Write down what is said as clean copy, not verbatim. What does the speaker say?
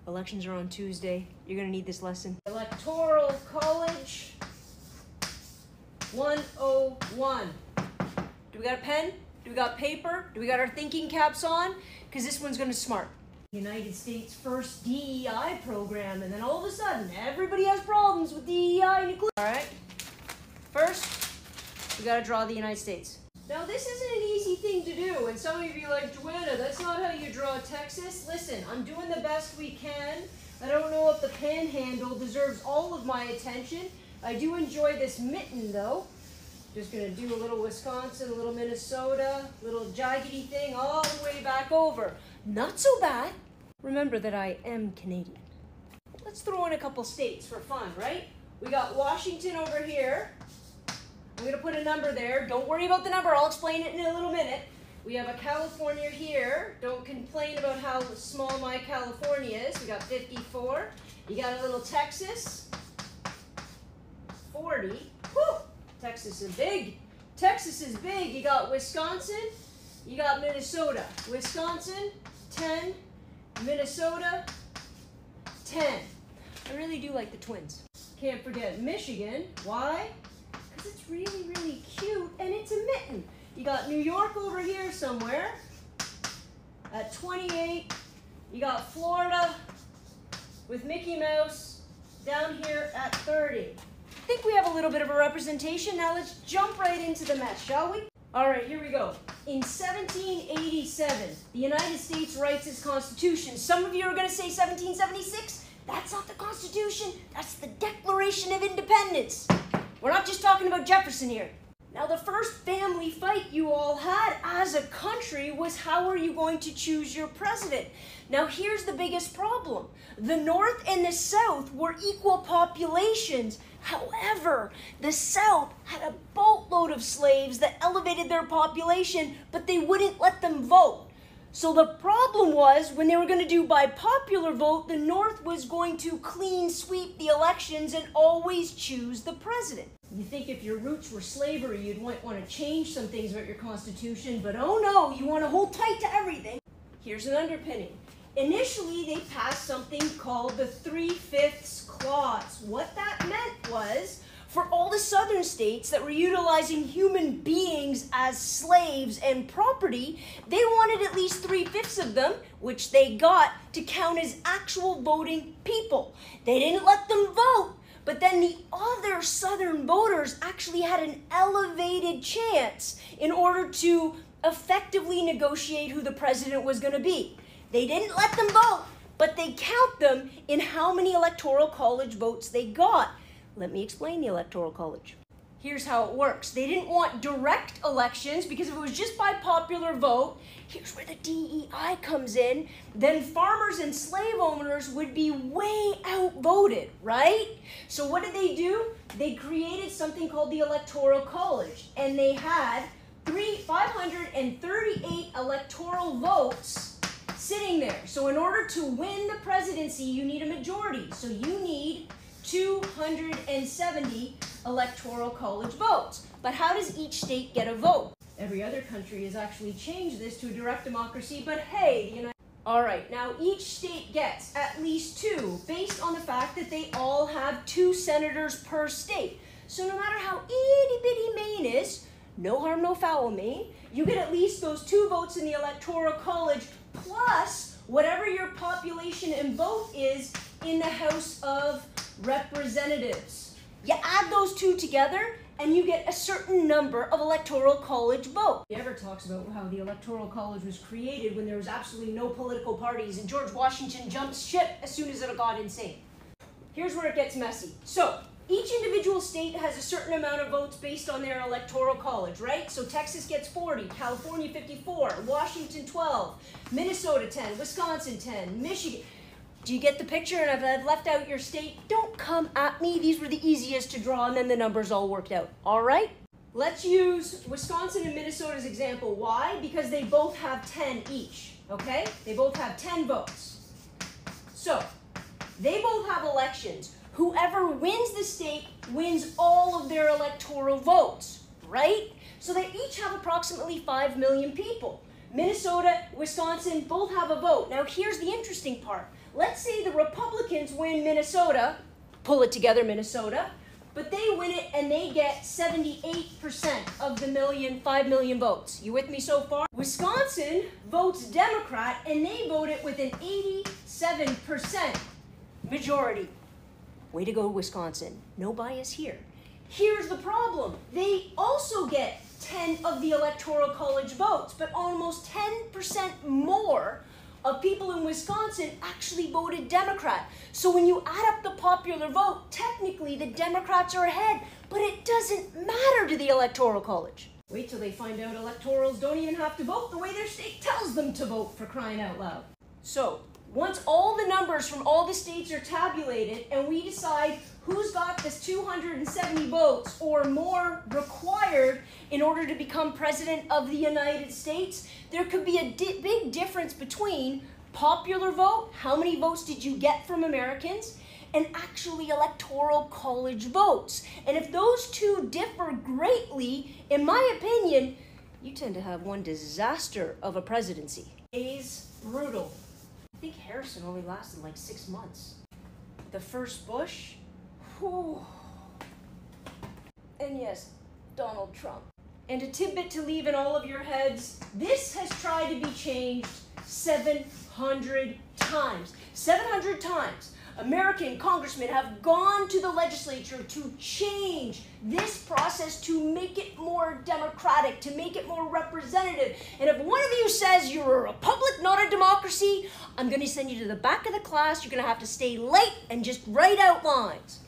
Elections are on Tuesday. You're gonna need this lesson. Electoral College 101. Do we got a pen? Do we got paper? Do we got our thinking caps on? Because this one's gonna smart. United States' first DEI program, and then all of a sudden, everybody has problems with DEI and inclusion. All right, first, we gotta draw the United States. Now, this isn't an easy thing to do, and some of you are like, Joanna, that's not how you draw Texas. Listen, I'm doing the best we can. I don't know if the panhandle deserves all of my attention. I do enjoy this mitten, though. Just gonna do a little Wisconsin, a little Minnesota, little jaggedy thing all the way back over. Not so bad. Remember that I am Canadian. Let's throw in a couple states for fun, right? We got Washington over here. I'm gonna put a number there. Don't worry about the number, I'll explain it in a little minute. We have a California here. Don't complain about how small my California is. We got 54. You got a little Texas, 40. Whew, Texas is big. Texas is big. You got Wisconsin, you got Minnesota. Wisconsin, 10, Minnesota, 10. I really do like the twins. Can't forget Michigan. Why? Because it's really, really cute and it's a mitten. You got New York over here somewhere at 28. You got Florida with Mickey Mouse down here at 30. I think we have a little bit of a representation. Now let's jump right into the mess, shall we? All right, here we go. In 1787, the United States writes its Constitution. Some of you are going to say 1776. That's not the Constitution. That's the Declaration of Independence. We're not just talking about Jefferson here. Now, the first family fight you all had as a country was how are you going to choose your president? Now, here's the biggest problem. The North and the South were equal populations. However, the South had a boatload of slaves that elevated their population, but they wouldn't let them vote. So the problem was, when they were going to do by popular vote, the North was going to clean sweep the elections and always choose the president. You think if your roots were slavery, you'd want to change some things about your Constitution, but oh no, you want to hold tight to everything. Here's an underpinning. Initially, they passed something called the 3/5 clause. What that meant was, for all the southern states that were utilizing human beings as slaves and property, they wanted at least 3/5 of them, which they got, to count as actual voting people. They didn't let them vote, but then the other southern voters actually had an elevated chance in order to effectively negotiate who the president was going to be. They didn't let them vote, but they count them in how many electoral college votes they got. Let me explain the Electoral College. Here's how it works. They didn't want direct elections because if it was just by popular vote, here's where the DEI comes in, then farmers and slave owners would be way outvoted, right? So what did they do? They created something called the Electoral College, and they had 538 electoral votes sitting there. So in order to win the presidency, you need a majority. So you need 270 electoral college votes. But how does each state get a vote? Every other country has actually changed this to a direct democracy, but hey, all right, now each state gets at least 2 based on the fact that they all have 2 senators per state. So no matter how itty-bitty Maine is, no harm, no foul Maine, you get at least those 2 votes in the Electoral College plus whatever your population and vote is in the House of Representatives. You add those 2 together and you get a certain number of electoral college votes. He ever talks about how the electoral college was created when there was absolutely no political parties and George Washington jumped ship as soon as it got insane. Here's where it gets messy. So each individual state has a certain amount of votes based on their electoral college, right? So Texas gets 40, California 54, Washington 12, Minnesota 10, Wisconsin 10, Michigan. Do you get the picture? And if I've left out your state, don't come at me. These were the easiest to draw, and then the numbers all worked out. All right? Let's use Wisconsin and Minnesota as example. Why? Because they both have 10 each, okay? They both have 10 votes. So, they both have elections. Whoever wins the state wins all of their electoral votes, right? So they each have approximately 5 million people. Minnesota, Wisconsin both have a vote. Now here's the interesting part. let's say the Republicans win Minnesota, pull it together, Minnesota, but they win it and they get 78% of the 5 million votes. You with me so far? Wisconsin votes Democrat and they vote it with an 87% majority. Way to go, Wisconsin. No bias here. Here's the problem. They also get 10 of the electoral college votes, but almost 10% more of people in Wisconsin actually voted Democrat. So when you add up the popular vote, technically the Democrats are ahead, but it doesn't matter to the electoral college. Wait till they find out electorals don't even have to vote the way their state tells them to vote, for crying out loud. So once all the numbers from all the states are tabulated and we decide who's got this 270 votes or more required in order to become president of the United States, there could be a big difference between popular vote, how many votes did you get from Americans, and actually electoral college votes. And if those two differ greatly, in my opinion, you tend to have one disaster of a presidency. Is brutal. I think Harrison only lasted like 6 months. The first Bush, whew. And yes, Donald Trump. And a tidbit to leave in all of your heads, this has tried to be changed 700 times. 700 times. American congressmen have gone to the legislature to change this process to make it more democratic, to make it more representative. And if one of you says you're a republic, not a democracy, I'm going to send you to the back of the class. You're going to have to stay late and just write out lines.